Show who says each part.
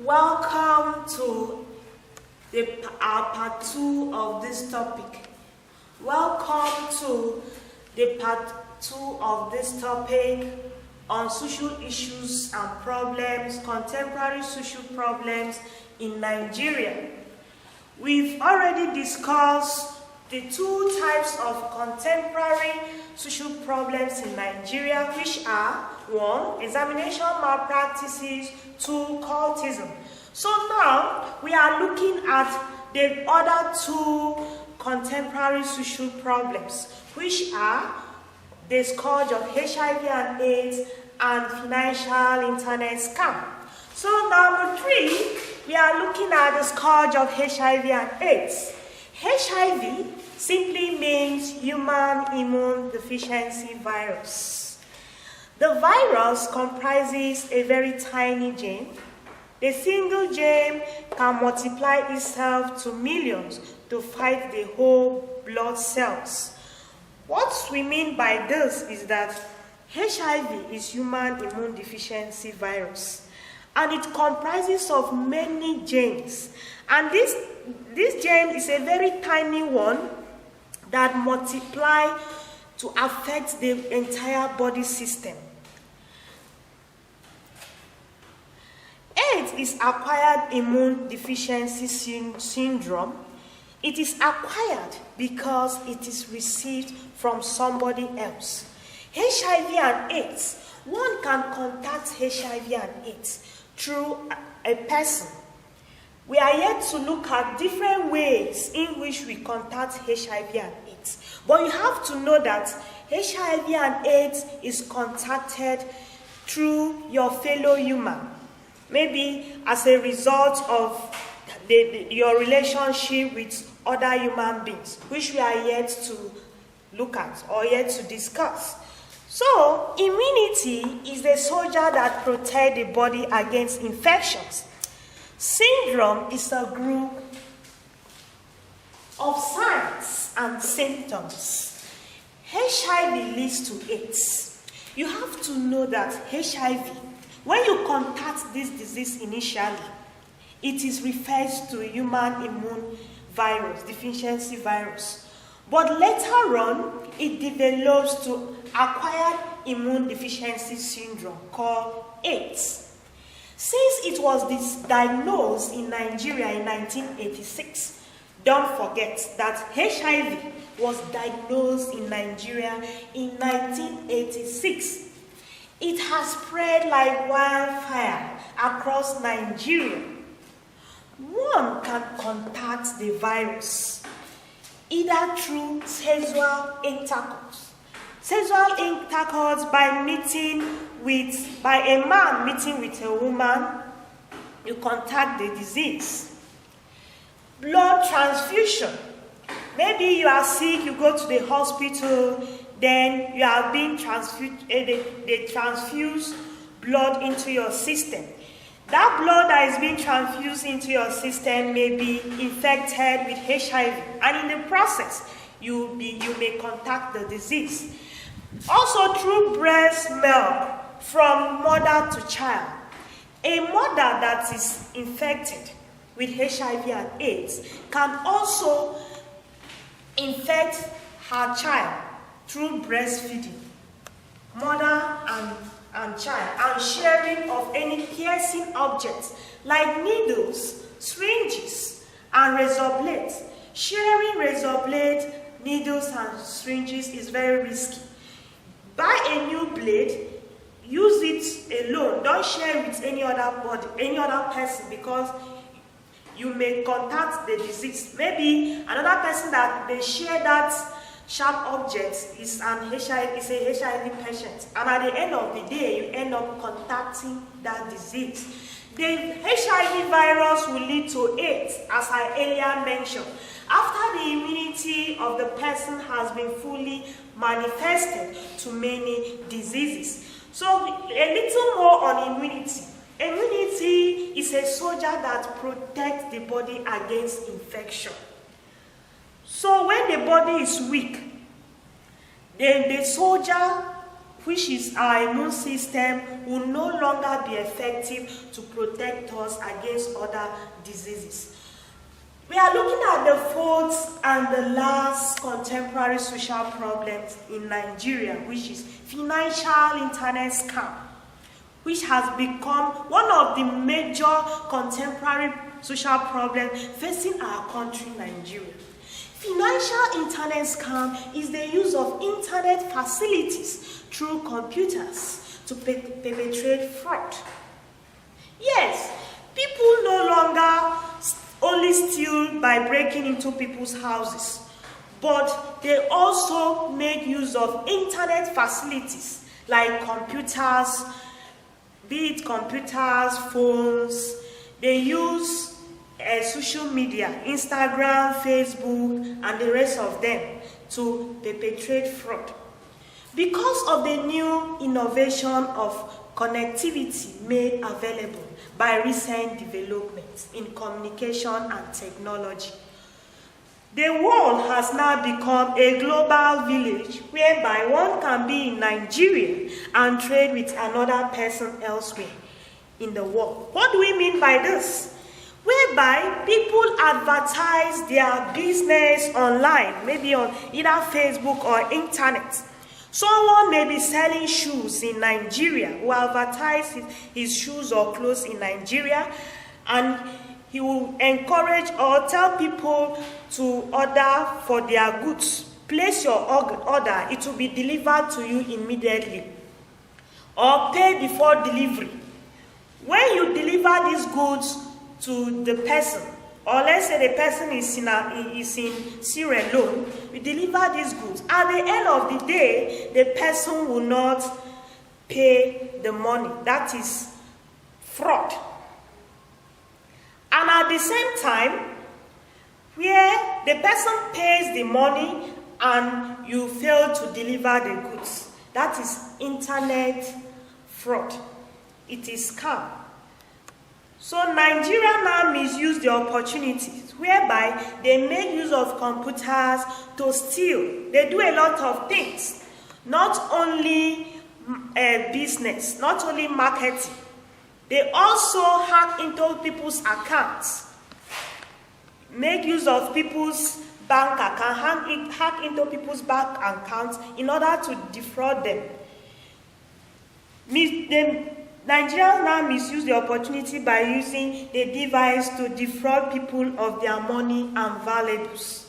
Speaker 1: Welcome to our part 2 of this topic. Welcome to the part 2 of this topic on social issues and problems, contemporary social problems in Nigeria. We've already discussed the 2 types of contemporary social problems in Nigeria, which are 1. Examination malpractices, 2. cultism. So now we are looking at the other 2 contemporary social problems, which are the scourge of HIV and AIDS and financial internet scam. So number 3, we are looking at the scourge of HIV and AIDS. HIV simply means human immune deficiency virus. The virus comprises a very tiny gene. The single gene can multiply itself to millions to fight the whole blood cells. What we mean by this is that HIV is human immune deficiency virus, and it comprises of many genes. And this gene is a very tiny one that multiply to affect the entire body system. AIDS is acquired immune deficiency syndrome. It is acquired because it is received from somebody else. HIV and AIDS, one can contact HIV and AIDS through a person. We are yet to look at different ways in which we contact HIV and AIDS. But you have to know that HIV and AIDS is contacted through your fellow human. Maybe as a result of your relationship with other human beings, which we are yet to look at or yet to discuss. So, immunity is the soldier that protects the body against infections. Syndrome is a group of signs and symptoms. HIV leads to AIDS. You have to know that HIV, when you contact this disease initially, it is referred to human immune virus, deficiency virus. But later on, it develops to acquired immune deficiency syndrome called AIDS. Since it was diagnosed in Nigeria in 1986, don't forget that HIV was diagnosed in Nigeria in 1986. It has spread like wildfire across Nigeria. One can contact the virus either through sexual intercourse. Sexual intercourse by a man meeting with a woman, you contact the disease. Blood transfusion. Maybe you are sick, you go to the hospital, then you are being transfused, they transfuse blood into your system. That blood that is being transfused into your system may be infected with HIV, and in the process, you may contact the disease. Also through breast milk from mother to child. A mother that is infected with HIV and AIDS can also infect her child through breastfeeding. Mother and child, and sharing of any piercing objects like needles, syringes, and razor blades. Sharing razor blades, needles, and syringes is very risky. Buy a new blade, use it alone. Don't share it with any other person, because you may contact the disease. Maybe another person that they share that sharp object is a HIV patient, and at the end of the day, you end up contacting that disease. The HIV virus will lead to AIDS, as I earlier mentioned, after the immunity of the person has been fully manifested to many diseases. So a little more on immunity. Immunity is a soldier that protects the body against infection. So when the body is weak, then the soldier which is our immune system, will no longer be effective to protect us against other diseases. We are looking at the fourth and the last contemporary social problems in Nigeria, which is financial internet scam, which has become one of the major contemporary social problems facing our country, Nigeria. Financial internet scam is the use of internet facilities through computers to perpetrate fraud. Yes, people no longer only steal by breaking into people's houses, but they also make use of internet facilities like computers, be it computers, phones. They use social media, Instagram, Facebook, and the rest of them to perpetrate fraud. Because of the new innovation of connectivity made available by recent developments in communication and technology, the world has now become a global village whereby one can be in Nigeria and trade with another person elsewhere in the world. What do we mean by this? Whereby people advertise their business online, maybe on either Facebook or internet. Someone may be selling shoes in Nigeria, who advertise his shoes or clothes in Nigeria, and he will encourage or tell people to order for their goods. Place your order, it will be delivered to you immediately. Or pay before delivery. When you deliver these goods to the person, or let's say the person is in Sierra Leone, we deliver these goods. At the end of the day, the person will not pay the money. That is fraud. And at the same time, where the person pays the money and you fail to deliver the goods, that is internet fraud. It is scam. So Nigeria now misuse the opportunities whereby they make use of computers to steal. They do a lot of things, not only business, not only marketing. They also hack into people's accounts, make use of people's bank account, hack into people's bank accounts in order to defraud them. Nigerians now misuse the opportunity by using the device to defraud people of their money and valuables.